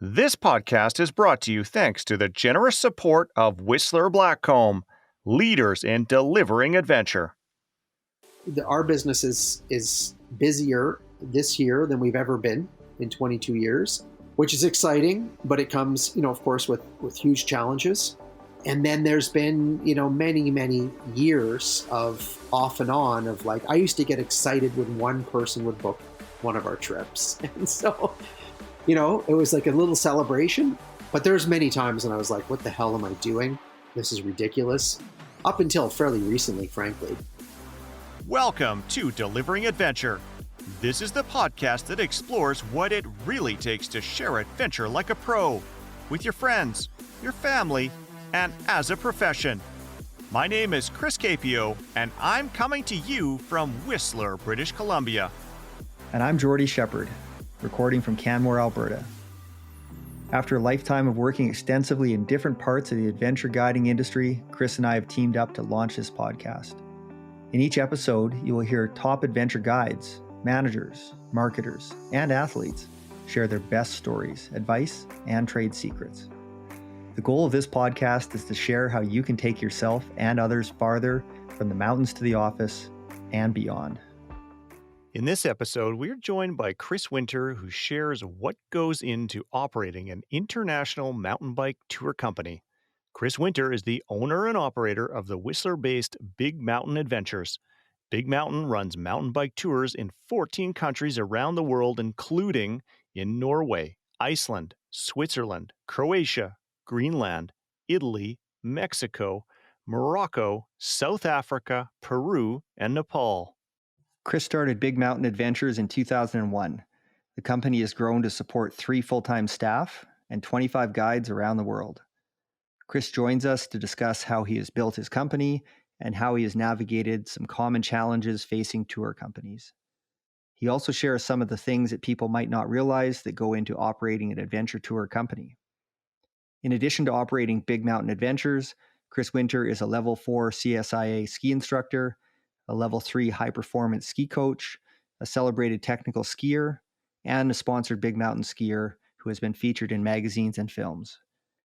This podcast is brought to you thanks to the generous support of Whistler Blackcomb, leaders in delivering adventure. Our business is busier this year than we've ever been in 22 years, which is exciting, but it comes, of course, with huge challenges. And then there's been, many years of off and on of I used to get excited when one person would book one of our trips. And so, it was like a little celebration, but there's many times when I was like, what the hell am I doing? This is ridiculous. Up until fairly recently, frankly. Welcome to Delivering Adventure. This is the podcast that explores what it really takes to share adventure like a pro, with your friends, your family, and as a profession. My name is Chris Capio, and I'm coming to you from Whistler, British Columbia. And I'm Jordy Shepherd, recording from Canmore, Alberta. After a lifetime of working extensively in different parts of the adventure guiding industry, Chris and I have teamed up to launch this podcast. In each episode, you will hear top adventure guides, managers, marketers, and athletes share their best stories, advice, and trade secrets. The goal of this podcast is to share how you can take yourself and others farther from the mountains to the office and beyond. In this episode, we're joined by Chris Winter, who shares what goes into operating an international mountain bike tour company. Chris Winter is the owner and operator of the Whistler-based Big Mountain Adventures. Big Mountain runs mountain bike tours in 14 countries around the world, including in Norway, Iceland, Switzerland, Croatia, Greenland, Italy, Mexico, Morocco, South Africa, Peru, and Nepal. Chris started Big Mountain Adventures in 2001. The company has grown to support 3 full-time staff and 25 guides around the world. Chris joins us to discuss how he has built his company and how he has navigated some common challenges facing tour companies. He also shares some of the things that people might not realize that go into operating an adventure tour company. In addition to operating Big Mountain Adventures, Chris Winter is a Level 4 CSIA ski instructor, a Level 3 high-performance ski coach, a celebrated technical skier, and a sponsored Big Mountain skier who has been featured in magazines and films.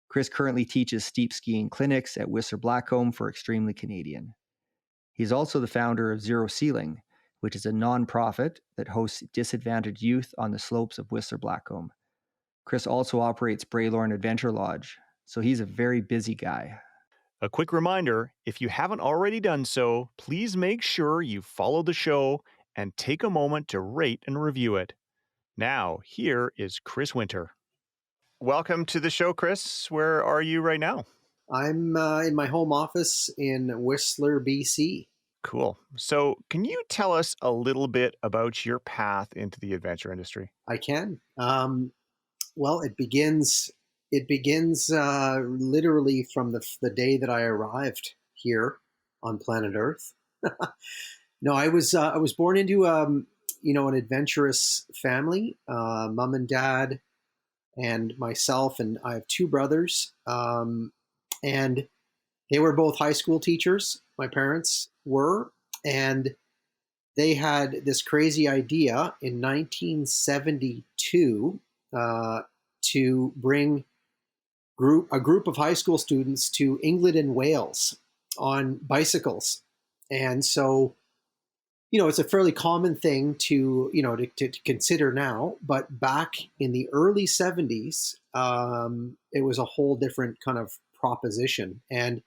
Chris currently teaches steep skiing clinics at Whistler Blackcomb for Extremely Canadian. He's also the founder of Zero Ceiling, which is a non-profit that hosts disadvantaged youth on the slopes of Whistler Blackcomb. Chris also operates Braylorn Adventure Lodge, so he's a very busy guy. A quick reminder, if you haven't already done so, please make sure you follow the show and take a moment to rate and review it. Now, here is Chris Winter. Welcome to the show, Chris. Where are you right now? I'm in my home office in Whistler, BC. Cool. So can you tell us a little bit about your path into the adventure industry? I can. Well, it begins literally from the day that I arrived here on planet Earth. No, I was born into an adventurous family. Mom and dad and myself, and I have 2 brothers, and they were both high school teachers. My parents were, and they had this crazy idea in 1972 to bring a group of high school students to England and Wales on bicycles. And so, it's a fairly common thing to consider now, but back in the early 70s, it was a whole different kind of proposition. And,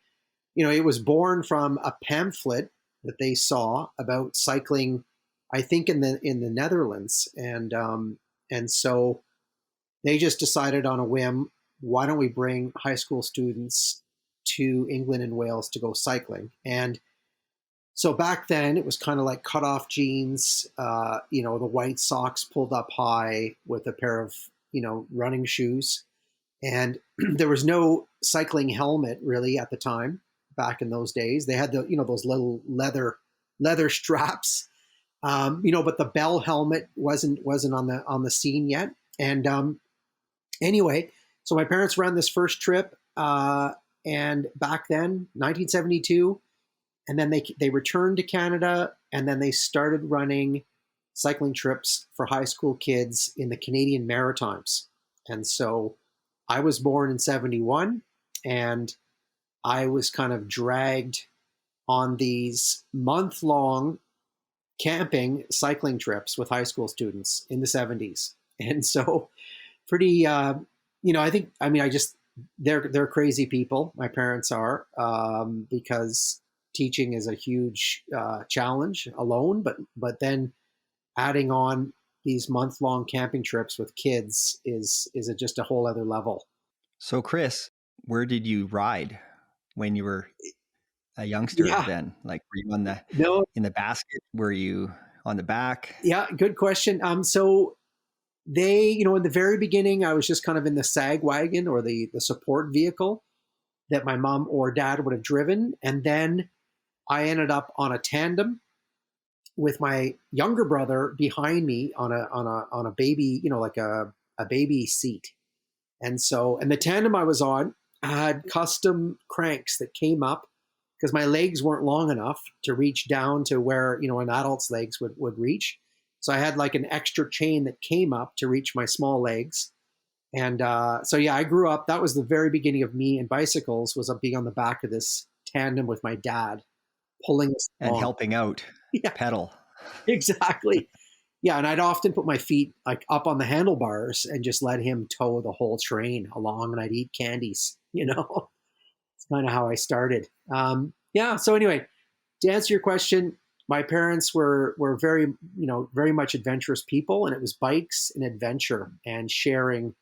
it was born from a pamphlet that they saw about cycling, I think in the Netherlands. And so they just decided on a whim, why don't we bring high school students to England and Wales to go cycling? And so back then it was kind of like cut off jeans, the white socks pulled up high with a pair of, running shoes. And there was no cycling helmet really at the time back in those days. They had those little leather straps, but the bell helmet wasn't on the scene yet. And anyway, so my parents ran this first trip, and back then, 1972, and then they returned to Canada, and then they started running cycling trips for high school kids in the Canadian Maritimes. And so I was born in 71, and I was kind of dragged on these month-long camping cycling trips with high school students in the 70s. And so pretty, I just, they're crazy people. My parents are, because teaching is a huge challenge alone, but then adding on these month-long camping trips with kids is just a whole other level. So, Chris, where did you ride when you were a youngster Yeah, then? Like, were you on the no, in the basket? Were you on the back? yeah, good question. So they, in the very beginning, I was just kind of in the sag wagon, or the support vehicle that my mom or dad would have driven, and then I ended up on a tandem with my younger brother behind me on a baby, like a baby seat. And the tandem I was on had custom cranks that came up because my legs weren't long enough to reach down to where, an adult's legs would reach. So I had like an extra chain that came up to reach my small legs. And so, yeah, I grew up. That was the very beginning of me and bicycles, was being on the back of this tandem with my dad, pulling us And along. helping out Yeah, pedal. exactly. Yeah, and I'd often put my feet like up on the handlebars and just let him tow the whole train along, and I'd eat candies. It's kind of how I started. Yeah. So anyway, to answer your question, my parents were very much adventurous people, and it was bikes and adventure and sharing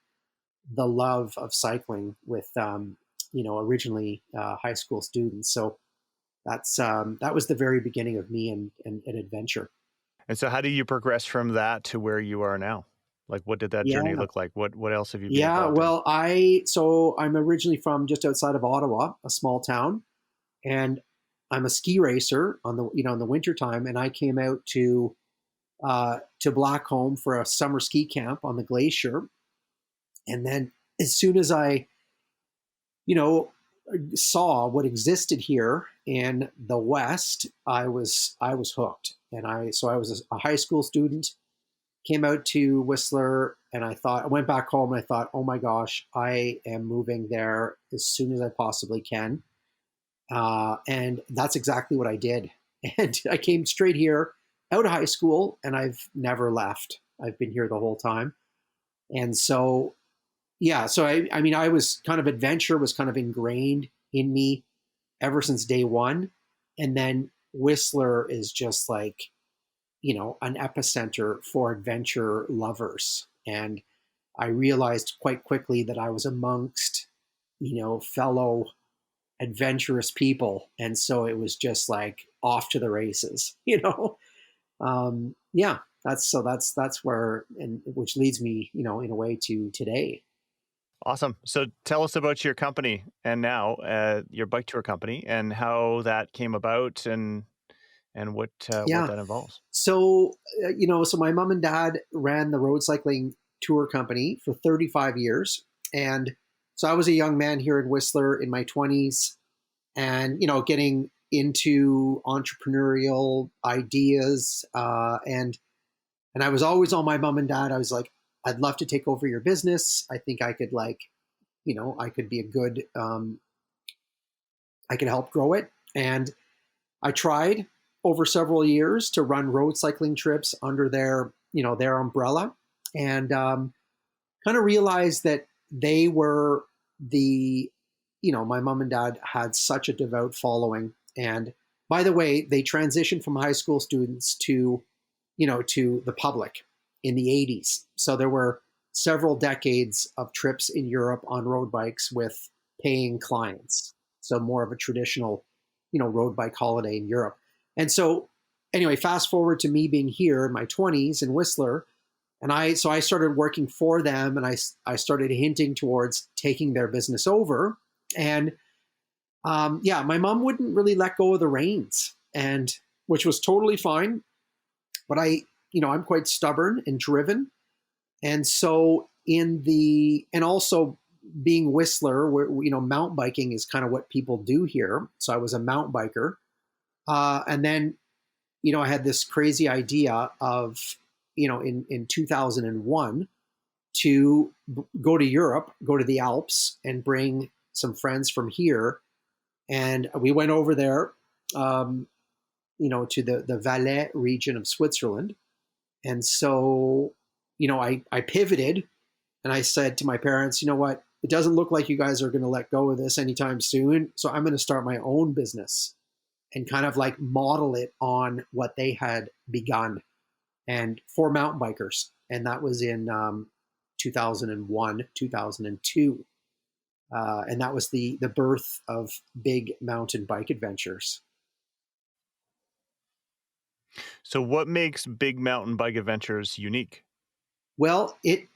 the love of cycling with originally high school students. So that was the very beginning of me and adventure. And so how do you progress from that to where you are now? Like, what did that Yeah. journey look like? What else have you been Yeah, involved in? well, I'm originally from just outside of Ottawa, a small town, and I'm a ski racer in the winter time, and I came out to Blackcomb for a summer ski camp on the glacier, and then as soon as I, you know, saw what existed here in the West, I was hooked, and I was a high school student, came out to Whistler, and I went back home and I thought, oh my gosh, I am moving there as soon as I possibly can. And that's exactly what I did. And I came straight here out of high school, and I've never left. I've been here the whole time. And so, yeah, so I mean, adventure was kind of ingrained in me ever since day one. And then Whistler is just like, an epicenter for adventure lovers. And I realized quite quickly that I was amongst, fellow adventurous people. And so it was just like off to the races, Yeah, that's where, and which leads me, in a way to today. Awesome. So tell us about your company and now your bike tour company and how that came about and what Yeah. that involves. So, so my mom and dad ran the road cycling tour company for 35 years. And so I was a young man here in Whistler in my 20s, and, getting into entrepreneurial ideas. And I was always on my mom and dad. I was like, I'd love to take over your business. I think I could I could be a good, I could help grow it. And I tried over several years to run road cycling trips under their umbrella, and kind of realized that they were my mom and dad had such a devout following. And by the way, they transitioned from high school students to the public in the 80s. So there were several decades of trips in Europe on road bikes with paying clients. So more of a traditional, road bike holiday in Europe. And so anyway, fast forward to me being here in my 20s in Whistler, and I started working for them, and I started hinting towards taking their business over. And yeah, my mom wouldn't really let go of the reins, and which was totally fine. But I'm quite stubborn and driven. And so and also being Whistler, where, mountain biking is kind of what people do here. So I was a mountain biker. And then, I had this crazy idea of, in 2001 to go to Europe, go to the Alps, and bring some friends from here. And we went over there, to the Valais region of Switzerland. And so, I pivoted and I said to my parents, you know what? It doesn't look like you guys are going to let go of this anytime soon. So I'm going to start my own business and kind of like model it on what they had begun and for mountain bikers. And that was in 2001, 2002. And that was the birth of Big Mountain Bike Adventures. So, what makes Big Mountain Bike Adventures unique? Well, in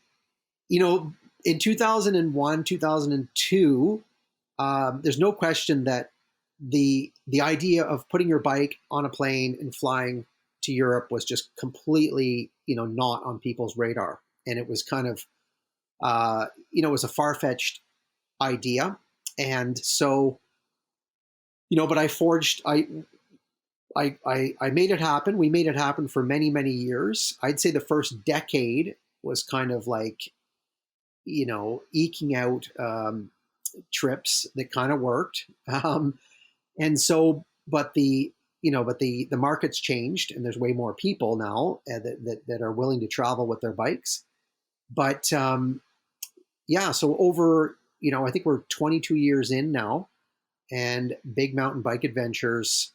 2001, 2002, there's no question that the idea of putting your bike on a plane and flying to Europe was just completely, not on people's radar. And it was kind of, it was a far-fetched idea. And so, but I made it happen. We made it happen for many, many years. I'd say the first decade was kind of like, eking out trips that kind of worked. And so, but the market's changed, and there's way more people now that are willing to travel with their bikes. But so over, I think we're 22 years in now, and Big Mountain Bike Adventures,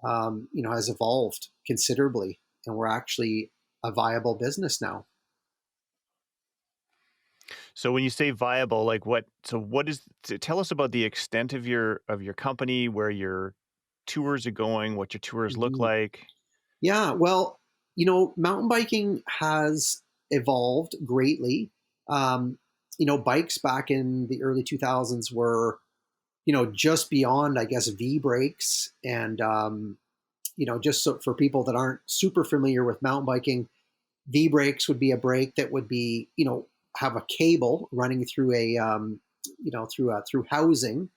has evolved considerably, and we're actually a viable business now. So when you say viable, like tell us about the extent of your company, where your tours are going, what your tours look Mhm. like. Yeah, well, mountain biking has evolved greatly. Um, bikes back in the early 2000s were, just beyond, I guess, V brakes. And, just so for people that aren't super familiar with mountain biking, V brakes would be a brake that would be, have a cable running through through housing,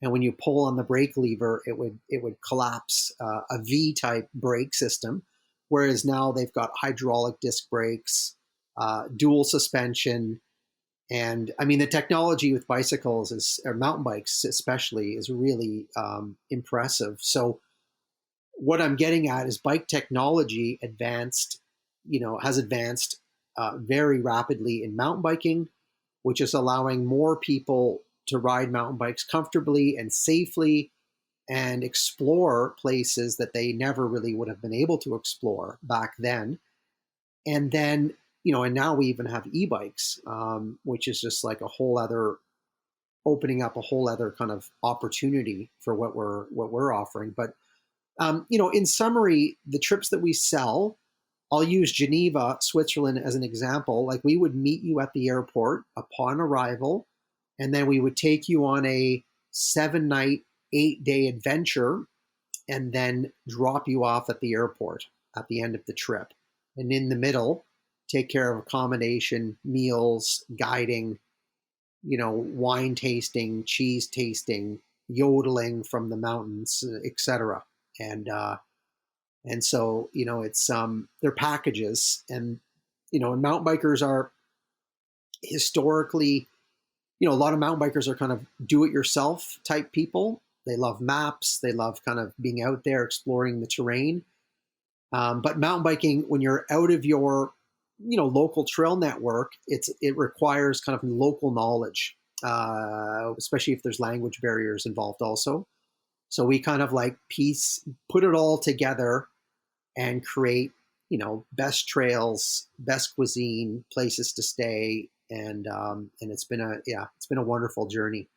and when you pull on the brake lever, it would collapse a V type brake system. Whereas now they've got hydraulic disc brakes, dual suspension, and I mean the technology with bicycles or mountain bikes especially is really impressive. So what I'm getting at is bike technology has advanced very rapidly in mountain biking, which is allowing more people to ride mountain bikes comfortably and safely and explore places that they never really would have been able to explore back then. And then, and now we even have e-bikes, which is just like opening up a whole other kind of opportunity for what we're offering. But in summary, the trips that we sell, I'll use Geneva, Switzerland as an example. Like we would meet you at the airport upon arrival, and then we would take you on a 7-night, 8-day adventure, and then drop you off at the airport at the end of the trip. And in the middle, take care of accommodation, meals, guiding, wine tasting, cheese tasting, yodeling from the mountains, etc. And so, it's they're packages, and mountain bikers are historically, a lot of mountain bikers are kind of do-it-yourself type people. They love maps. They love kind of being out there exploring the terrain. But mountain biking, when you're out of your, local trail network, it requires kind of local knowledge, especially if there's language barriers involved also. So we kind of like put it all together and create, best trails, best cuisine, places to stay, and it's been a wonderful journey.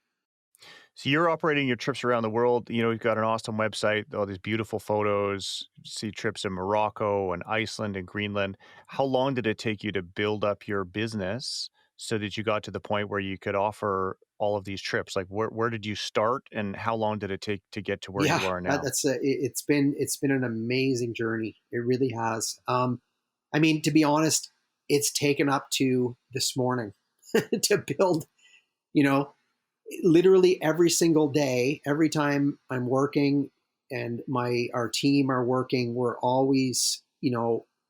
So you're operating your trips around the world. You've got an awesome website, all these beautiful photos. See trips in Morocco and Iceland and Greenland. How long did it take you to build up your business so that you got to the point where you could offer all of these trips? Like where did you start, and how long did it take to get to where Yeah, you are now? it's been an amazing journey. It really has. I mean, to be honest, it's taken up to this morning to build. You know, literally every single day, every time I'm working and our team are working, we're always,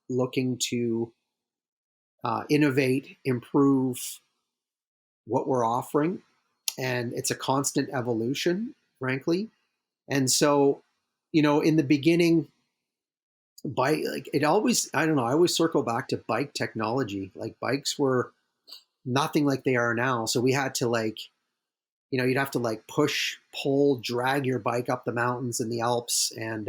looking to innovate, improve what we're offering, and it's a constant evolution, frankly. And so, in the beginning, bike like it always I don't know, I always circle back to bike technology. Like bikes were nothing like they are now. So we had to you'd have to push, pull, drag your bike up the mountains in the Alps. And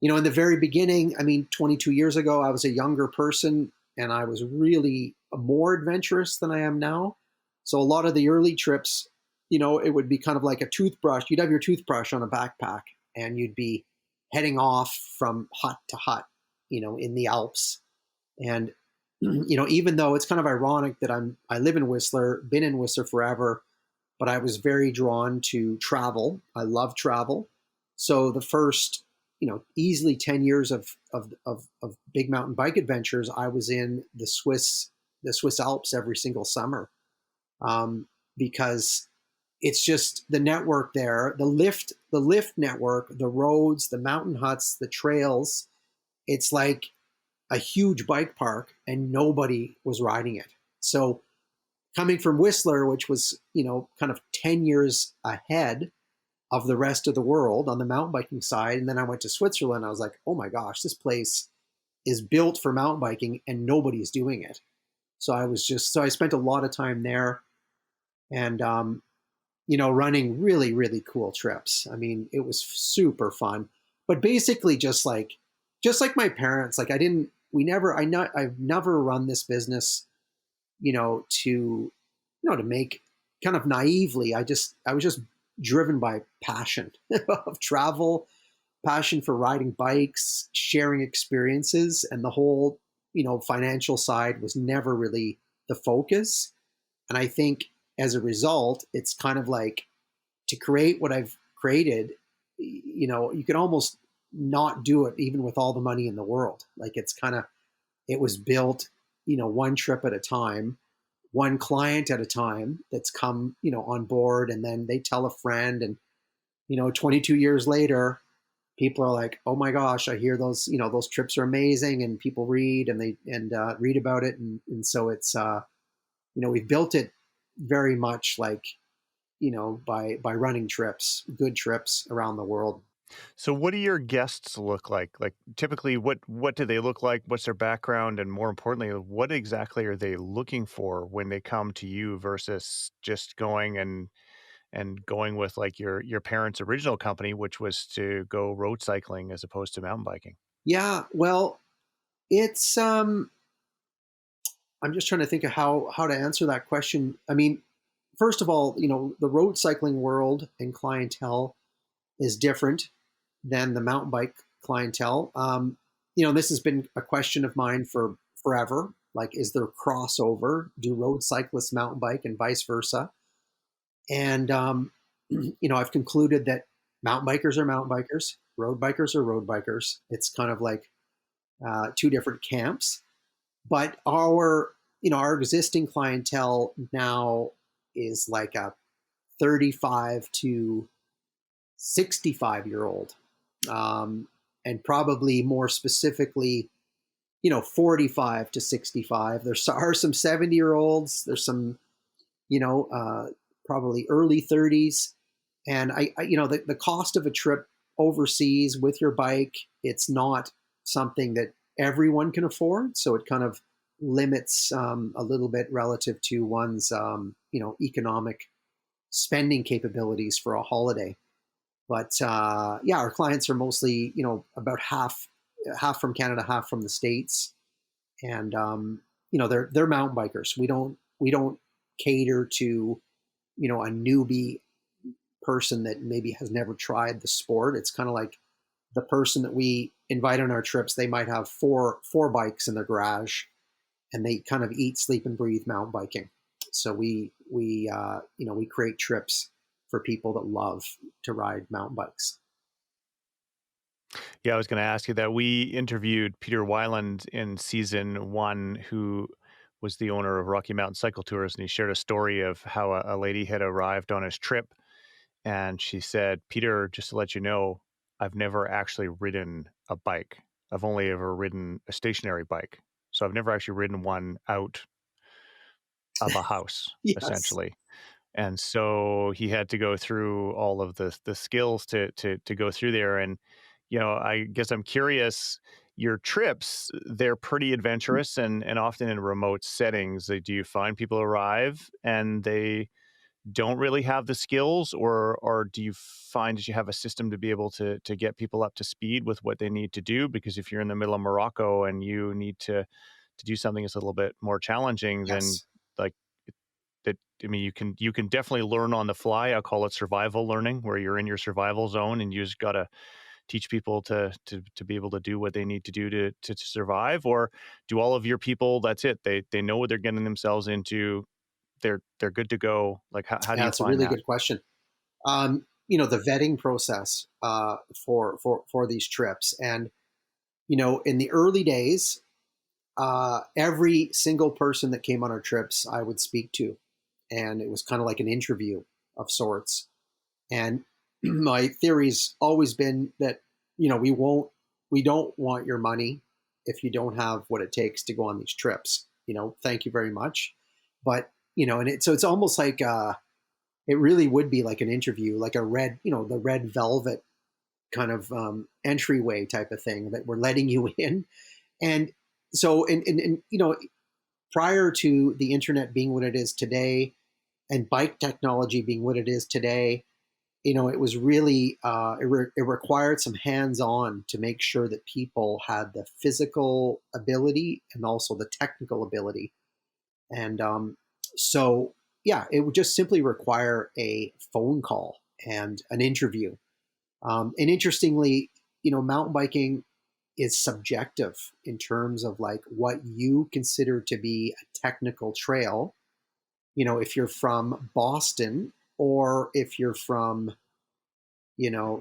in the very beginning, I mean, 22 years ago, I was a younger person and I was really more adventurous than I am now. So a lot of the early trips, it would be kind of like a toothbrush. You'd have your toothbrush on a backpack and you'd be heading off from hut to hut, in the Alps. And, even though it's kind of ironic that I live in Whistler, been in Whistler forever, but I was very drawn to travel. I love travel. So the first, easily 10 years of big mountain bike adventures, I was in the Swiss Alps every single summer, because it's just the network there, the lift network, the roads, the mountain huts, the trails. It's like a huge bike park and nobody was riding it. So coming from Whistler, which was, kind of 10 years ahead of the rest of the world on the mountain biking side. And then I went to Switzerland. I was like, oh my gosh, this place is built for mountain biking and nobody's doing it. So I spent a lot of time there and, running really, really cool trips. I mean, it was super fun, but basically just like my parents, I've never run this business, to make kind of naively. I was just driven by passion of travel, passion for riding bikes, sharing experiences, and the whole, financial side was never really the focus. And I think as a result, it's kind of like to create what I've created, you can almost not do it even with all the money in the world. Like it was built, one trip at a time, one client at a time that's come, on board, and then they tell a friend, and 22 years later, people are like, "Oh my gosh, I hear those trips are amazing," and people read and read about it, and so it's we've built it very much by running trips, good trips around the world. So what do your guests look like? Like typically what do they look like? What's their background? And more importantly, what exactly are they looking for when they come to you versus just going with like your parents' original company, which was to go road cycling as opposed to mountain biking? Yeah, well, it's I'm just trying to think of how to answer that question. I mean, first of all, the road cycling world and clientele is different than the mountain bike clientele. This has been a question of mine for forever. Like, is there crossover? Do road cyclists mountain bike and vice versa? And I've concluded that mountain bikers are mountain bikers, road bikers are road bikers. It's kind of like two different camps. But our existing clientele now is like a 35 to 65-year-old, and probably more specifically, 45 to 65. There are some 70-year-olds. There's some, probably early 30s. And the cost of a trip overseas with your bike, it's not something that everyone can afford. So it kind of limits a little bit relative to one's, economic spending capabilities for a holiday. But yeah, our clients are mostly, about half from Canada, half from the States, and they're mountain bikers. We don't cater to a newbie person that maybe has never tried the sport. It's kind of like the person that we invite on our trips. They might have four bikes in their garage, and they kind of eat, sleep, and breathe mountain biking. So we create trips for people that love to ride mountain bikes. Yeah, I was going to ask you that. We interviewed Peter Weiland in season one, who was the owner of Rocky Mountain Cycle Tours, and he shared a story of how a lady had arrived on his trip, and she said, "Peter, just to let you know, I've never actually ridden a bike. I've only ever ridden a stationary bike. So I've never actually ridden one out of a house, Yes. essentially. And so he had to go through all of the skills to go through there. And, I guess I'm curious, your trips, they're pretty adventurous and often in remote settings. Do you find people arrive and they don't really have the skills, or do you find that you have a system to be able to get people up to speed with what they need to do? Because if you're in the middle of Morocco and you need to do something that's a little bit more challenging, then Yes. like that, I mean, you can definitely learn on the fly. I call it survival learning, where you're in your survival zone and you just gotta teach people to be able to do what they need to do to survive. Or do all of your people, that's it, they know what they're getting themselves into, they're good to go? Like, how do Yeah, you it's a find really that? good question. The vetting process for these trips, and in the early days, every single person that came on our trips, I would speak to, and it was kind of like an interview of sorts. And my theory's always been that we don't want your money if you don't have what it takes to go on these trips. Thank you very much, but so it's almost like it really would be like an interview, like a red, the red velvet kind of entryway type of thing that we're letting you in. And so, and prior to the internet being what it is today, and bike technology being what it is today, it was really it required some hands-on to make sure that people had the physical ability and also the technical ability. And so, yeah, it would just simply require a phone call and an interview. And interestingly, mountain biking is subjective in terms of like what you consider to be a technical trail. If you're from Boston or if you're from,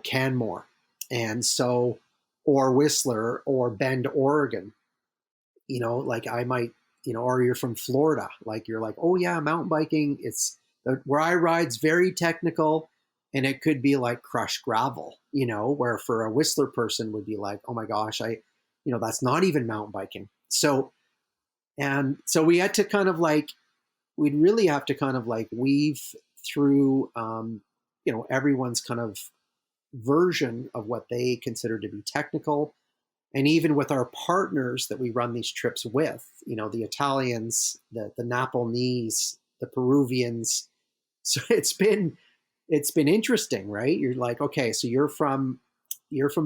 Canmore, and so, or Whistler or Bend, Oregon, like I might, or you're from Florida, like you're like, oh yeah, mountain biking, it's where I ride's very technical, and it could be like crushed gravel, where for a Whistler person would be like, oh my gosh, that's not even mountain biking. So, and so we had to kind of like, we'd really have to kind of like weave through, everyone's kind of version of what they consider to be technical. And even with our partners that we run these trips with, the Italians, the Napolese, the Peruvians. So it's been interesting, right? You're like, okay, so you're from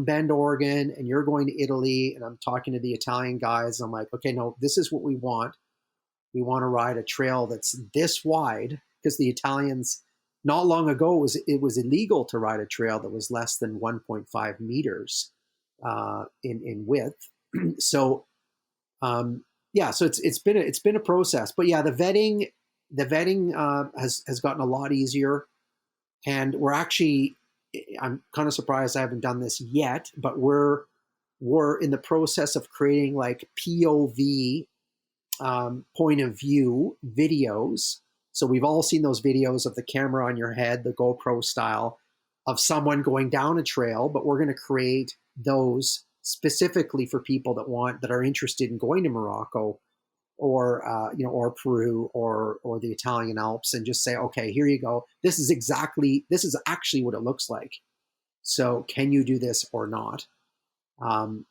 Bend, Oregon, and you're going to Italy, and I'm talking to the Italian guys. I'm like, okay, no, this is what we want. We want to ride a trail that's this wide, because the Italians, not long ago, it was illegal to ride a trail that was less than 1.5 meters in width. So yeah, so it's been a process, but yeah, the vetting has gotten a lot easier, and we're actually, I'm kind of surprised I haven't done this yet, but we're in the process of creating like POV, point of view videos. So we've all seen those videos of the camera on your head, the GoPro style, of someone going down a trail, but we're going to create those specifically for people that are interested in going to Morocco, or or Peru, or the Italian Alps, and just say, okay, here you go. This is actually what it looks like. So can you do this or not? Um,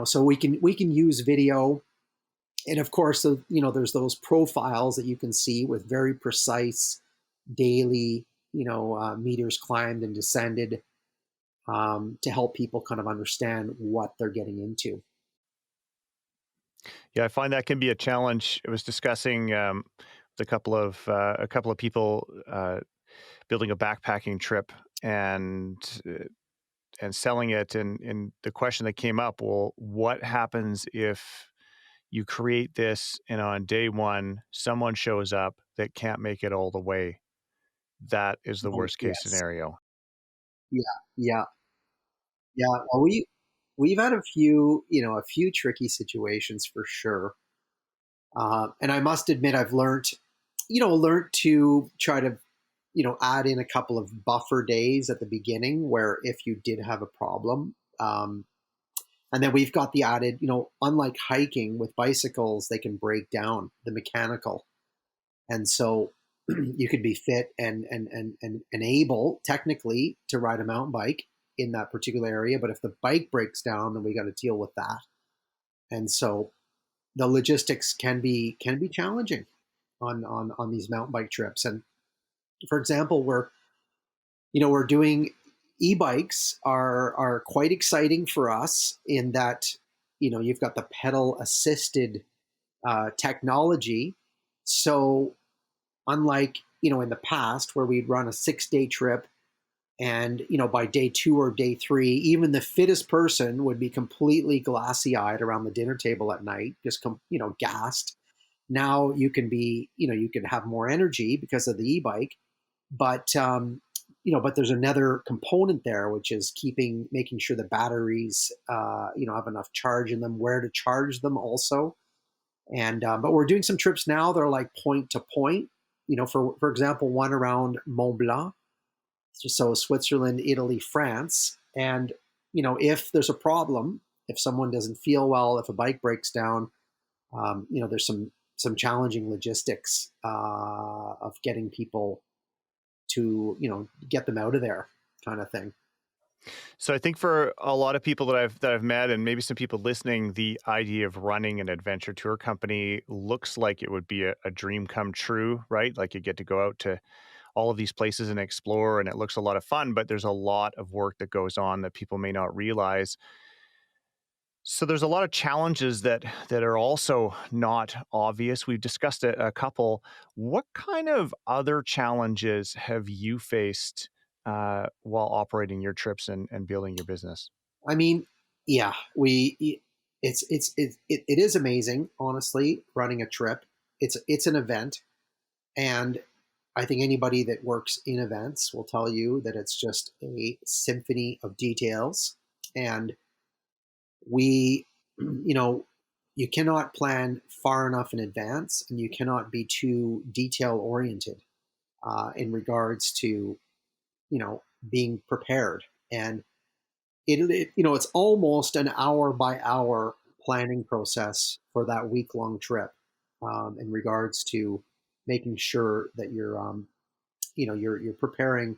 so we can use video, and of course, there's those profiles that you can see with very precise daily, meters climbed and descended, to help people kind of understand what they're getting into. Yeah, I find that can be a challenge. I was discussing with a couple of people building a backpacking trip and uh, and selling it, and the question that came up, well, what happens if you create this and on day one someone shows up that can't make it all the way? That is the Oh worst case yes, scenario. yeah, yeah, yeah. Well, we've had a few tricky situations for sure. And I must admit, I've learned to try to, add in a couple of buffer days at the beginning, where if you did have a problem, And then we've got the added, unlike hiking with bicycles, they can break down the mechanical. And so you could be fit and able technically to ride a mountain bike in that particular area. But if the bike breaks down, then we got to deal with that. And so the logistics can be challenging on these mountain bike trips. And for example, we're doing e-bikes are quite exciting for us in that you've got the pedal assisted technology. So unlike in the past where we'd run a 6-day trip and by day 2 or day 3 even the fittest person would be completely glassy eyed around the dinner table at night, just gassed. Now you can have more energy because of the e-bike, but but there's another component there, which is making sure the batteries have enough charge in them, where to charge them also. And but we're doing some trips now that are like point to point. For example, one around Mont Blanc, so Switzerland, Italy, France. And if there's a problem, if someone doesn't feel well, if a bike breaks down, there's some challenging logistics of getting people to get them out of there, kind of thing. So I think for a lot of people that I've met, and maybe some people listening, the idea of running an adventure tour company looks like it would be a dream come true, right? Like you get to go out to all of these places and explore, and it looks a lot of fun, but there's a lot of work that goes on that people may not realize. So there's a lot of challenges that are also not obvious. We've discussed a couple. What kind of other challenges have you faced while operating your trips and building your business? I mean, yeah, it is amazing, honestly, running a trip. It's an event, and I think anybody that works in events will tell you that it's just a symphony of details. And we, you cannot plan far enough in advance, and you cannot be too detail oriented in regards to being prepared. And it's almost an hour by hour planning process for that week long trip, in regards to making sure that you're preparing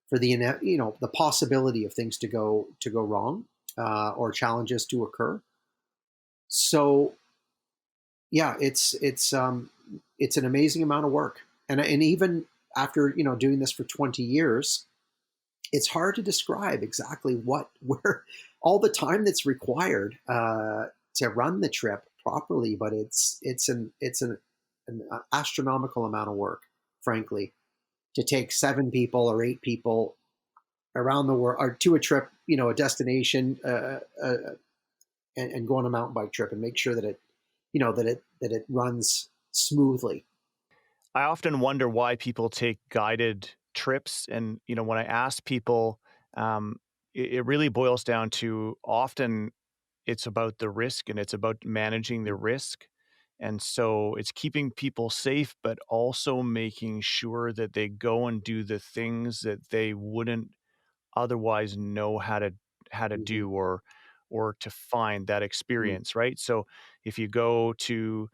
for the possibility of things to go wrong, or challenges to occur. So yeah, it's an amazing amount of work, and even after doing this for 20 years, it's hard to describe exactly where all the time that's required to run the trip properly. But an astronomical amount of work, frankly, to take 7 people or 8 people around the world or to a trip, a destination, and go on a mountain bike trip and make sure that it runs smoothly. I often wonder why people take guided trips. And, when I ask people, it really boils down to often it's about the risk and it's about managing the risk. And so it's keeping people safe, but also making sure that they go and do the things that they wouldn't otherwise know how to Hmm. do or to find that Hmm. experience, right? So if you go to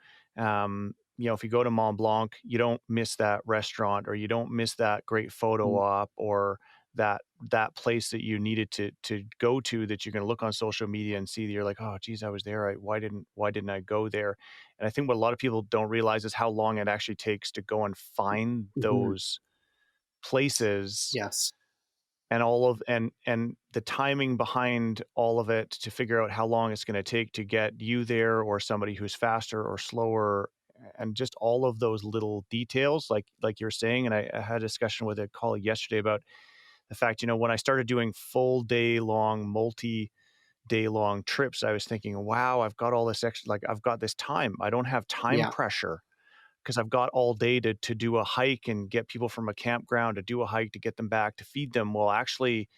if you go to Mont Blanc, you don't miss that restaurant or you don't miss that great photo op or that place that you needed to go to that you're going to look on social media and see that you're like, oh geez, I was there. Why didn't I go there? And I think what a lot of people don't realize is how long it actually takes to go and find Hmm. those places Yes. and all of and the timing behind all of it to figure out how long it's going to take to get you there or somebody who's faster or slower, and just all of those little details like you're saying. And I had a discussion with a colleague yesterday about the fact, when I started doing full day long, multi-day long trips, I was thinking, wow, I've got all this extra, like I've got this time, I don't have time Yeah. pressure because I've got all day to do a hike and get people from a campground to do a hike to get them back to feed them. Well, actually,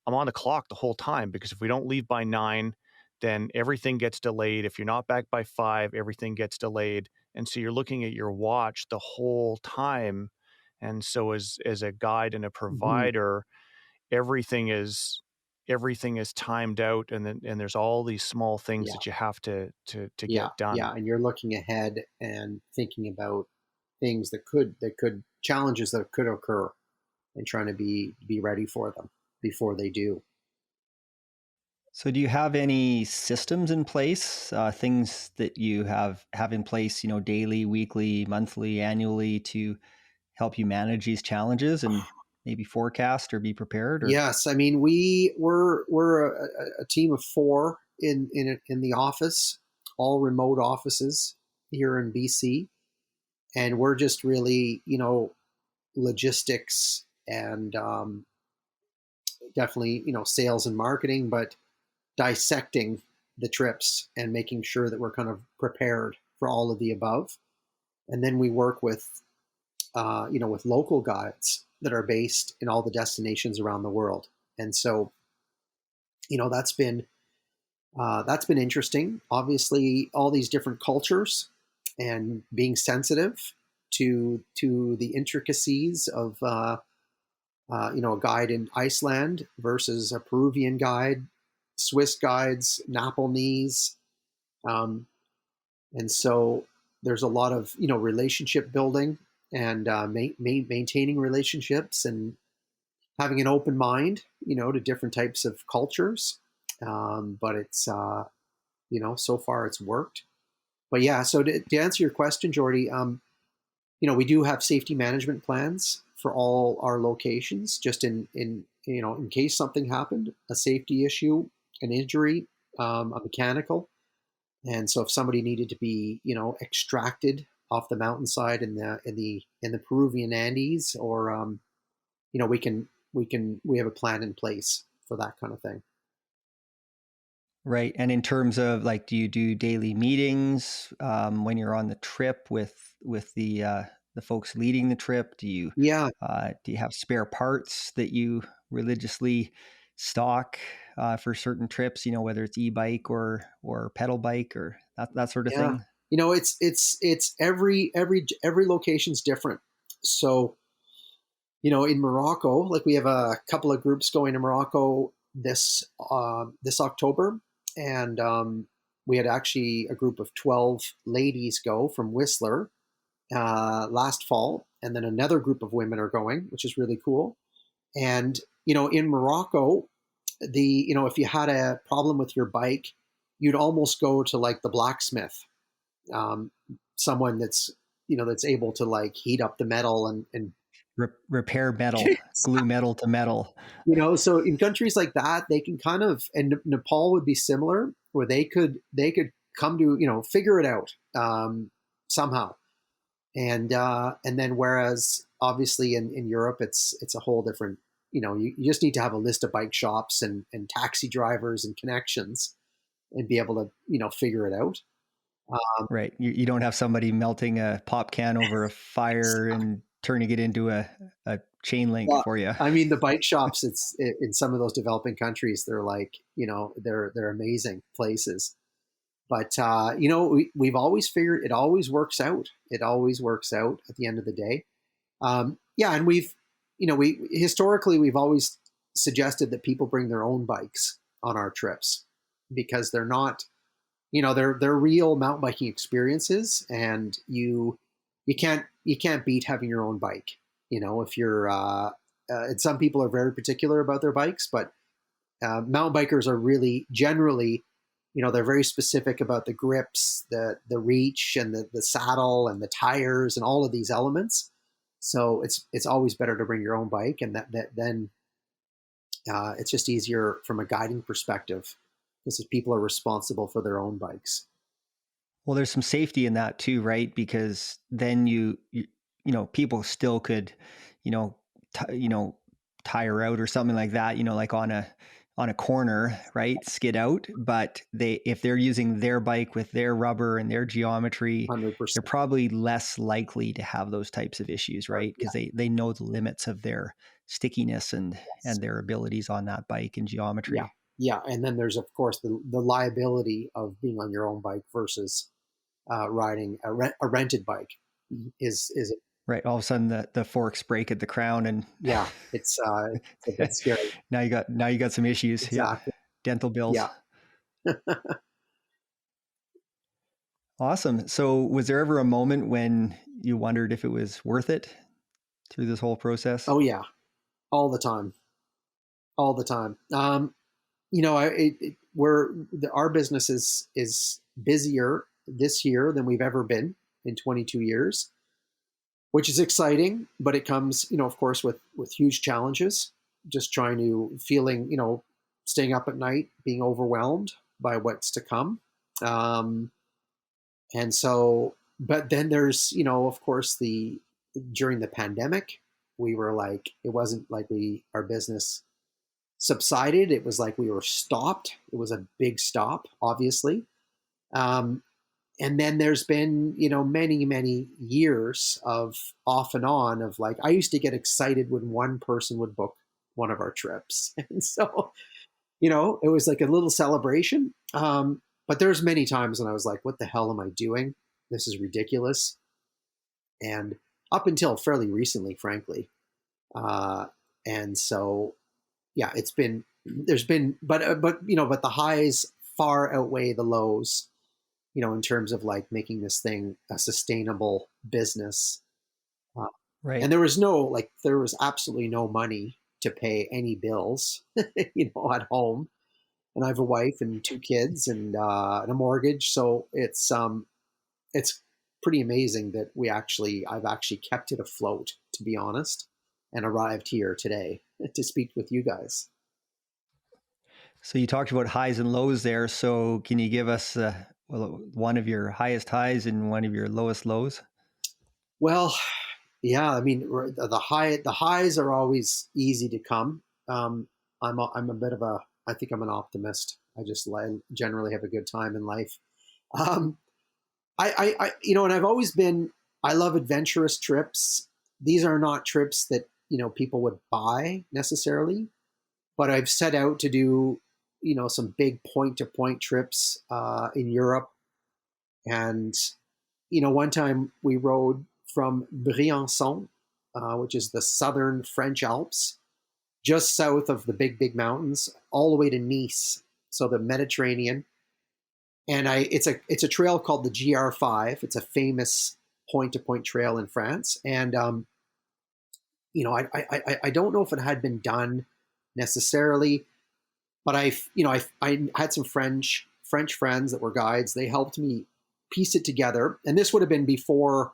I'm on the clock the whole time because if we don't leave by 9, then everything gets delayed. If you're not back by 5, everything gets delayed. And so you're looking at your watch the whole time. And so as a guide and a Hmm. provider, everything is everything is timed out, and there's all these small things Yeah. that you have to Yeah. get done. Yeah. And you're looking ahead and thinking about things that could challenges that could occur, and trying to be ready for them before they do. So, do you have any systems in place, things that you have in place, daily, weekly, monthly, annually, to help you manage these challenges and maybe forecast or be prepared? Or Yes, I mean we're a team of four in the office, all remote offices here in BC, and we're just really logistics and definitely sales and marketing, but dissecting the trips and making sure that we're kind of prepared for all of the above, and then we work with with local guides that are based in all the destinations around the world, and so that's been interesting. Obviously, all these different cultures and being sensitive to the intricacies of a guide in Iceland versus a Peruvian guide, Swiss guides, Nepalese, um, and so there's a lot of relationship building and maintaining relationships and having an open mind, to different types of cultures. But it's so far it's worked. But yeah, so to answer your question, Jordy, we do have safety management plans for all our locations, just in case something happened, a safety issue, an injury, a mechanical, and so if somebody needed to be extracted off the mountainside in the Peruvian Andes, or we have a plan in place for that kind of thing. right. And in terms of like, do you do daily meetings when you're on the trip with the folks leading the trip? Yeah, Do you have spare parts that you religiously stock for certain trips? Whether it's e-bike or pedal bike or that sort of yeah. thing. It's every location's different. So in Morocco, like we have a couple of groups going to Morocco this October, and we had actually a group of 12 ladies go from Whistler last fall, and then another group of women are going, which is really cool. And in Morocco, if you had a problem with your bike, you'd almost go to like the blacksmith, um, someone that's able to like heat up the metal and Repair metal, glue metal to metal. so in countries like that, they can kind of, and Nepal would be similar, where they could come to figure it out somehow. And then whereas obviously in Europe it's a whole different, you just need to have a list of bike shops and taxi drivers and connections and be able to figure it out. Right. You don't have somebody melting a pop can over a fire and turning it into a chain link Well, for you. I mean, the bike shops, in some of those developing countries, they're like, they're amazing places. But we've always figured it always works out. It always works out at the end of the day. Yeah, and we historically we've always suggested that people bring their own bikes on our trips, because they're not, they're real mountain biking experiences, and you can't beat having your own bike. If you're and some people are very particular about their bikes, but mountain bikers are really generally, they're very specific about the grips, the reach, and the saddle and the tires and all of these elements. So it's always better to bring your own bike, and that then it's just easier from a guiding perspective, because people are responsible for their own bikes. Well, there's some safety in that too, right? Because then people still could, you know, tire out or something like that, like on a corner, right? Skid out. But if they're using their bike with their rubber and their geometry, they're 100%. probably less likely to have those types of issues, right? Yeah. Because they know the limits of their stickiness and Yes. their abilities on that bike and Yeah. geometry. Yeah. And then there's of course the liability of being on your own bike versus riding a rented bike is Right. All of a sudden the forks break at the crown and Yeah, it's a bit scary. now you got some issues. Yep. Exactly. Dental bills. Yeah. Awesome. So was there ever a moment when you wondered if it was worth it through this whole process? Oh yeah, all the time, all the time. Our business is busier this year than we've ever been in 22 years, which is exciting, but it comes, of course, with huge challenges. Just feeling, staying up at night, being overwhelmed by what's to come. And so, but then there's, of course, during the pandemic, we were like, it wasn't like our business subsided. It was like we were stopped. It was a big stop, obviously. Um, and then there's been, many, many years of off and on of like, I used to get excited when one person would book one of our trips. And so, it was like a little celebration. But there's many times when I was like, what the hell am I doing? This is ridiculous. And up until fairly recently, frankly. And so, yeah, but the highs far outweigh the lows, in terms of like making this thing a sustainable business. Right. And there was absolutely no money to pay any bills, at home. And I have a wife and 2 kids and a mortgage. So it's pretty amazing that I've actually kept it afloat, to be honest, and arrived here today to speak with you guys. So you talked about highs and lows there. So can you give us one of your highest highs and one of your lowest lows? Well, yeah, I mean, the highs are always easy to come. I'm I think I'm an optimist. I generally have a good time in life. Um, and I've always been, I love adventurous trips. These are not trips that, people would buy necessarily, but I've set out to do, some big point to point trips, in Europe. And, one time we rode from Briançon, which is the southern French Alps, just south of the big mountains, all the way to Nice, so the Mediterranean. And it's a trail called the GR5. It's a famous point-to-point trail in France. And I don't know if it had been done necessarily, but I had some French friends that were guides. They helped me piece it together. And this would have been before,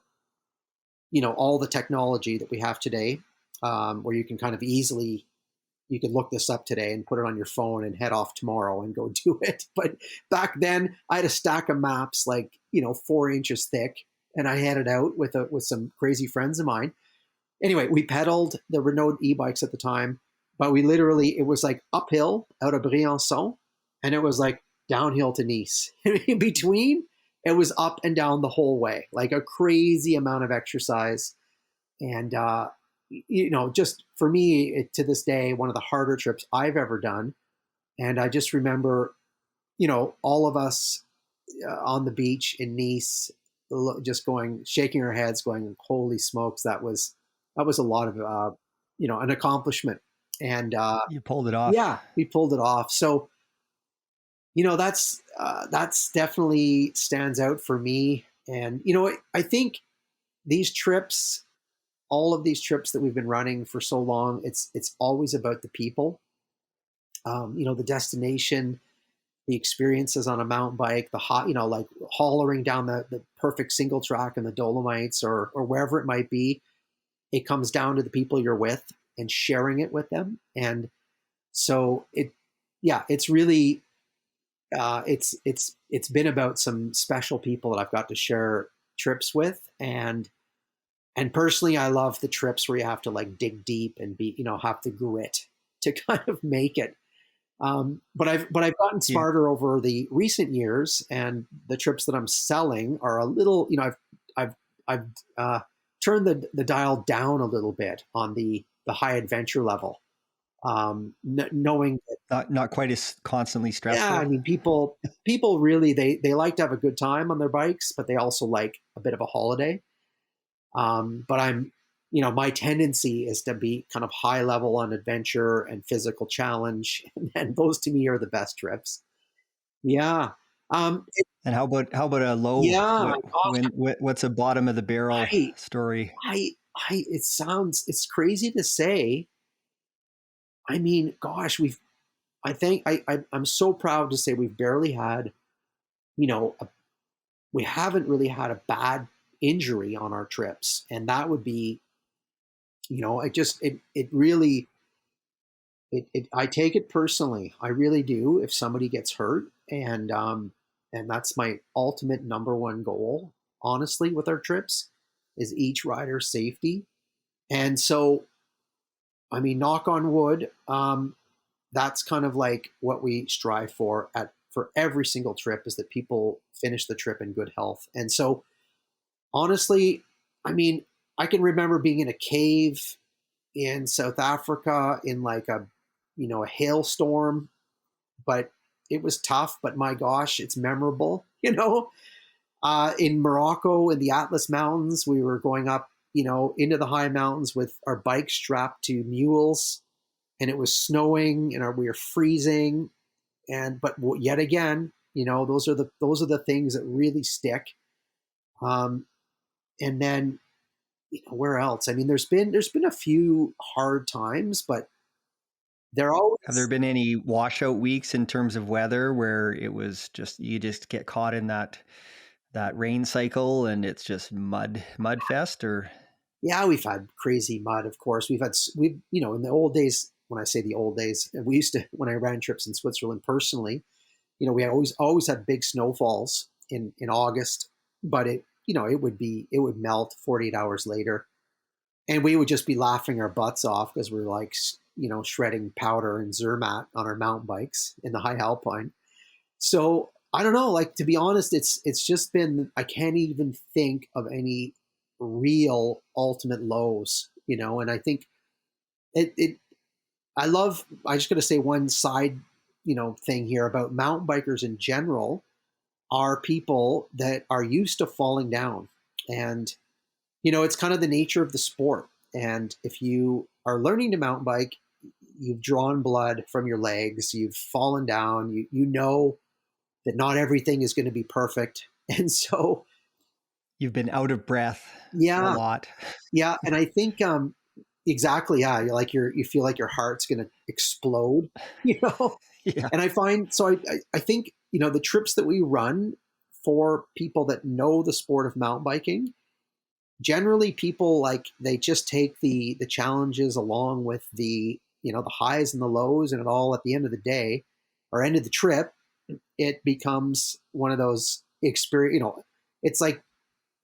all the technology that we have today, where you can kind of easily, you could look this up today and put it on your phone and head off tomorrow and go do it. But back then I had a stack of maps, like, 4 inches thick, and I had it out with some crazy friends of mine. Anyway, we pedaled. There were no e-bikes at the time, but it was like uphill out of Briançon, and it was like downhill to Nice. In between, it was up and down the whole way, like a crazy amount of exercise. And, just for me, to this day, one of the harder trips I've ever done. And I just remember, all of us on the beach in Nice, just shaking our heads, going, "Holy smokes, that was a lot of, an accomplishment." And you pulled it off. Yeah, we pulled it off. So, that's definitely stands out for me. And I think these trips, all of these trips that we've been running for so long, it's always about the people. The destination, the experiences on a mountain bike, the hot, like hollering down the perfect single track in the Dolomites or wherever it might be. It comes down to the people you're with and sharing it with them. And so it's really, it's been about some special people that I've got to share trips with. And personally, I love the trips where you have to like dig deep and have the grit to kind of make it. But I've gotten smarter over the recent years, and the trips that I'm selling are a little, I've turned the dial down a little bit on the high adventure level, knowing that not quite as constantly stressful. Yeah, I mean, people really they like to have a good time on their bikes, but they also like a bit of a holiday. But my tendency is to be kind of high level on adventure and physical challenge. And those to me are the best trips. Yeah. And how about a low? Yeah. My What's a bottom of the barrel gosh, story? it's crazy to say. I mean, gosh, I'm so proud to say we've barely had, you know, we haven't really had a bad injury on our trips. And that would be, it really, I take it personally. I really do. If somebody gets hurt, and that's my ultimate number one goal, honestly, with our trips, is each rider's safety. And so, I mean, knock on wood, that's kind of like what we strive for every single trip, is that people finish the trip in good health. And so, honestly, I mean, I can remember being in a cave in South Africa in like a hailstorm, but it was tough. But my gosh, it's memorable. In Morocco in the Atlas Mountains, we were going up, into the high mountains with our bikes strapped to mules, and it was snowing, and we were freezing. But yet again, those are the things that really stick. Um, and then, where else? I mean, there's been a few hard times, but they're Have there always. been any washout weeks in terms of weather where it was just you just get caught in that rain cycle and it's just mud fest? Or Yeah, we've had crazy mud, of course. In the old days, when I say the old days, we used to, when I ran trips in Switzerland personally, we had always had big snowfalls in August, but it would melt 48 hours later. And we would just be laughing our butts off because we were like, shredding powder and Zermatt on our mountain bikes in the high alpine. So I don't know, like, to be honest, it's just been, I can't even think of any real ultimate lows, and I think it I just got to say one side, thing here about mountain bikers in general are people that are used to falling down. And, it's kind of the nature of the sport. And if you are learning to mountain bike, you've drawn blood from your legs, you've fallen down, you know that not everything is going to be perfect. And so, you've been out of breath a yeah, lot. yeah. And I think, exactly. Yeah. You feel like your heart's going to explode, you know? Yeah. And I find, so I think, the trips that we run for people that know the sport of mountain biking, generally people, like, they just take the challenges along with the highs and the lows, and it all at the end of the day or end of the trip, it becomes one of those experience, it's like,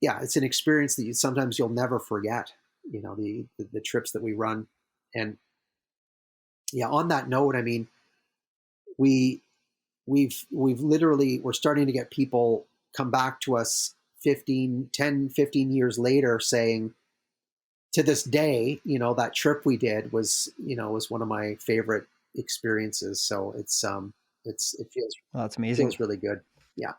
yeah, it's an experience that sometimes you'll never forget, the trips that we run. And yeah, on that note, I mean, we we've literally, we're starting to get people come back to us 15 years later saying, to this day, that trip we did was one of my favorite experiences. So it Well, that's amazing. feels really good. Yeah.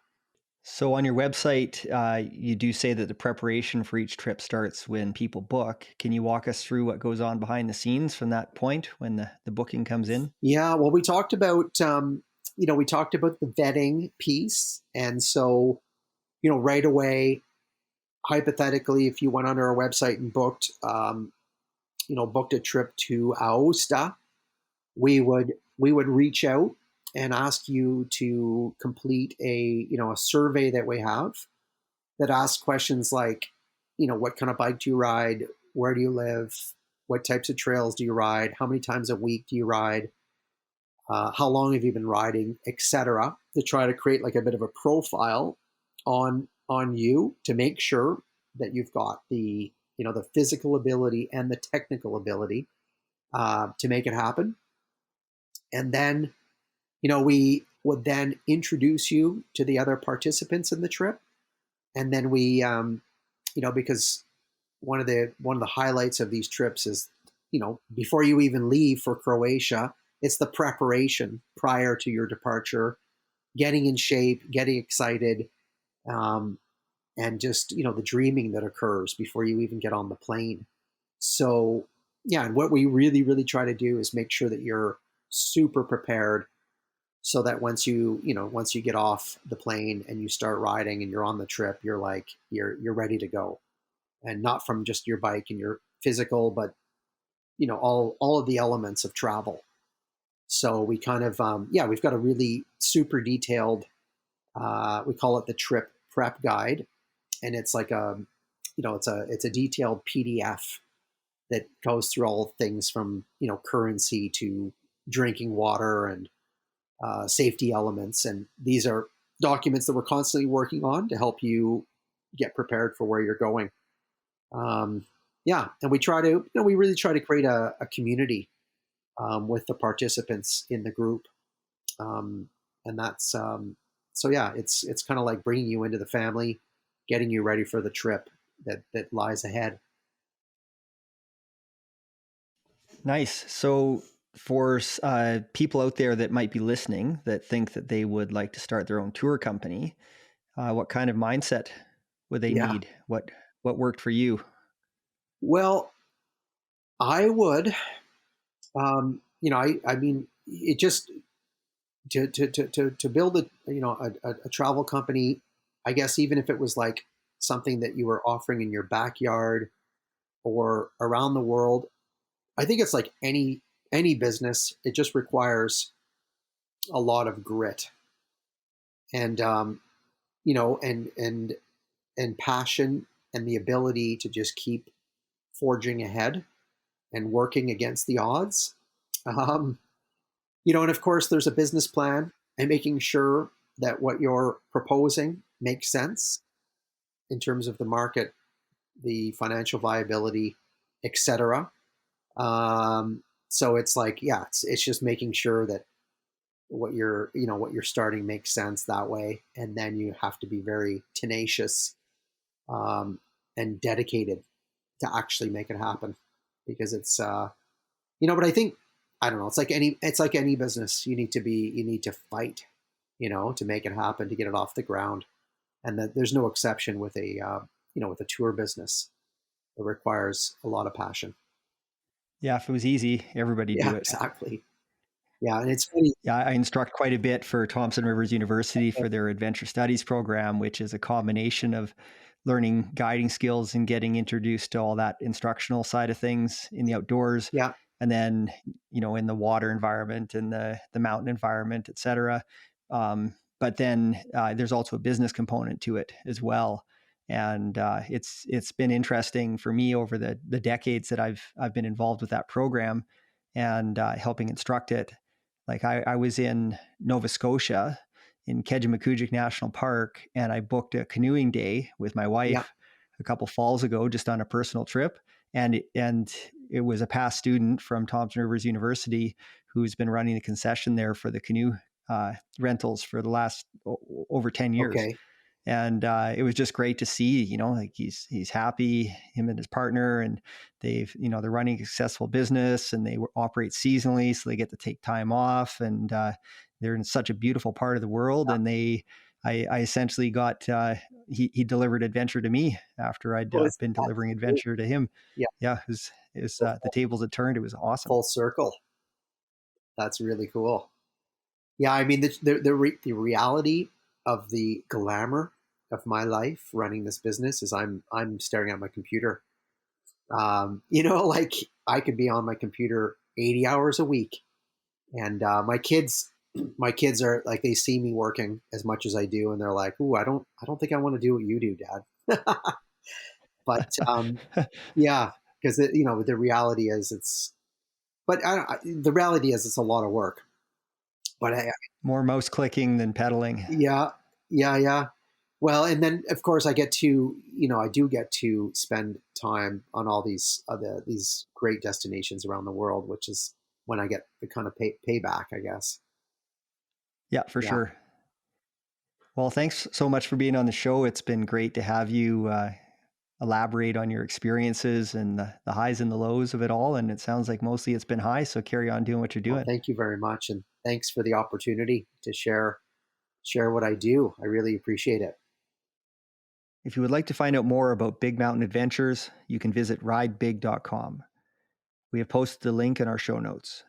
So on your website, you do say that the preparation for each trip starts when people book. Can you walk us through what goes on behind the scenes from that point when the booking comes in? Yeah. Well, we talked about the vetting piece. And so, right away, hypothetically, if you went onto our website and booked a trip to Aosta, we would reach out and ask you to complete a survey that we have that asks questions like, what kind of bike do you ride? Where do you live? What types of trails do you ride? How many times a week do you ride? How long have you been riding, etc., to try to create like a bit of a profile on you, to make sure that you've got the physical ability and the technical ability to make it happen. And then, we would then introduce you to the other participants in the trip. And then because one of the highlights of these trips is, before you even leave for Croatia, it's the preparation prior to your departure, getting in shape, getting excited. and just, the dreaming that occurs before you even get on the plane. So, yeah, and what we really, really try to do is make sure that you're super prepared so that once you get off the plane and you start riding and you're on the trip, you're like, you're ready to go. And not from just your bike and your physical, but, all of the elements of travel. So we kind of, we've got a really super detailed, we call it the trip prep guide. And it's like it's a detailed PDF that goes through all things from, currency to drinking water and safety elements. And these are documents that we're constantly working on to help you get prepared for where you're going. And we really try to create a community with the participants in the group. And that's, so yeah, it's kind of like bringing you into the family, getting you ready for the trip that lies ahead. Nice. So, for people out there that might be listening that think that they would like to start their own tour company, what kind of mindset would they Yeah. need? What worked for you? Well, I would, I mean, it just to build a travel company. I guess even if it was like something that you were offering in your backyard or around the world, I think it's like any business. It just requires a lot of grit and and passion and the ability to just keep forging ahead and working against the odds. Um, and of course, there's a business plan and making sure that what you're proposing makes sense in terms of the market, the financial viability, etc. So it's like, yeah, it's just making sure that what you're starting makes sense that way, and then you have to be very tenacious um, and dedicated to actually make it happen, because it's but I don't know, it's like any business. You need to fight, to make it happen, to get it off the ground, and that there's no exception with a tour business. It requires a lot of passion. Yeah, if it was easy, everybody'd Yeah, do it. exactly. Yeah, and it's funny. Yeah, I instruct quite a bit for Thompson Rivers University for their adventure studies program, which is a combination of learning guiding skills and getting introduced to all that instructional side of things in the outdoors, Yeah, and then in the water environment and the mountain environment, et cetera. But then there's also a business component to it as well. And it's been interesting for me over the decades that I've been involved with that program and helping instruct it. Like I was in Nova Scotia in Kejimkujik National Park, and I booked a canoeing day with my yeah, wife a couple falls ago, just on a personal trip. And it was a past student from Thompson Rivers University who's been running the concession there for the canoe rentals for the last over 10 years. okay, And it was just great to see, like he's happy, him and his partner, and they're running a successful business, and they operate seasonally, so they get to take time off, and they're in such a beautiful part of the world. And I essentially got, he delivered adventure to me after I'd well, been that's delivering cool. adventure to him. Yeah, Yeah, the tables had turned. It was awesome. full circle. That's really cool. Yeah, I mean the reality of the glamour of my life running this business is I'm staring at my computer. Like I could be on my computer 80 hours a week, and my kids are like, they see me working as much as I do, and they're like, "Ooh, I don't think I want to do what you do, Dad." But yeah, because the reality is the reality is it's a lot of work. But More mouse clicking than pedaling. yeah, yeah, yeah. Well, and then of course I do get to spend time on all these great destinations around the world, which is when I get the kind of payback, I guess. Yeah, for Yeah. sure. Well, thanks so much for being on the show. It's been great to have you elaborate on your experiences and the highs and the lows of it all. And it sounds like mostly it's been high. So carry on doing what you're Well, doing. thank you very much, and thanks for the opportunity to share what I do. I really appreciate it. If you would like to find out more about Big Mountain Adventures, you can visit ridebig.com. We have posted the link in our show notes.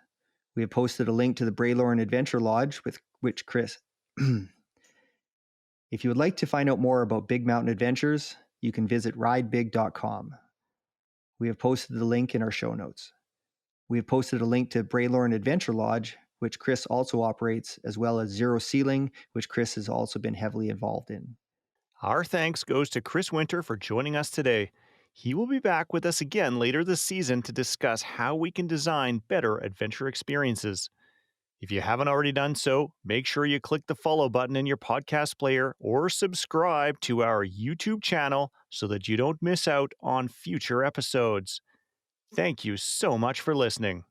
We have posted a link to the Braylorn Adventure Lodge with which Chris. If you would like to find out more about Big Mountain Adventures, you can visit ridebig.com. We have posted the link in our show notes. We have posted a link to Braylorn Adventure Lodge, which Chris also operates, as well as Zero Ceiling, which Chris has also been heavily involved in. Our thanks goes to Chris Winter for joining us today. He will be back with us again later this season to discuss how we can design better adventure experiences. If you haven't already done so, make sure you click the follow button in your podcast player or subscribe to our YouTube channel so that you don't miss out on future episodes. Thank you so much for listening.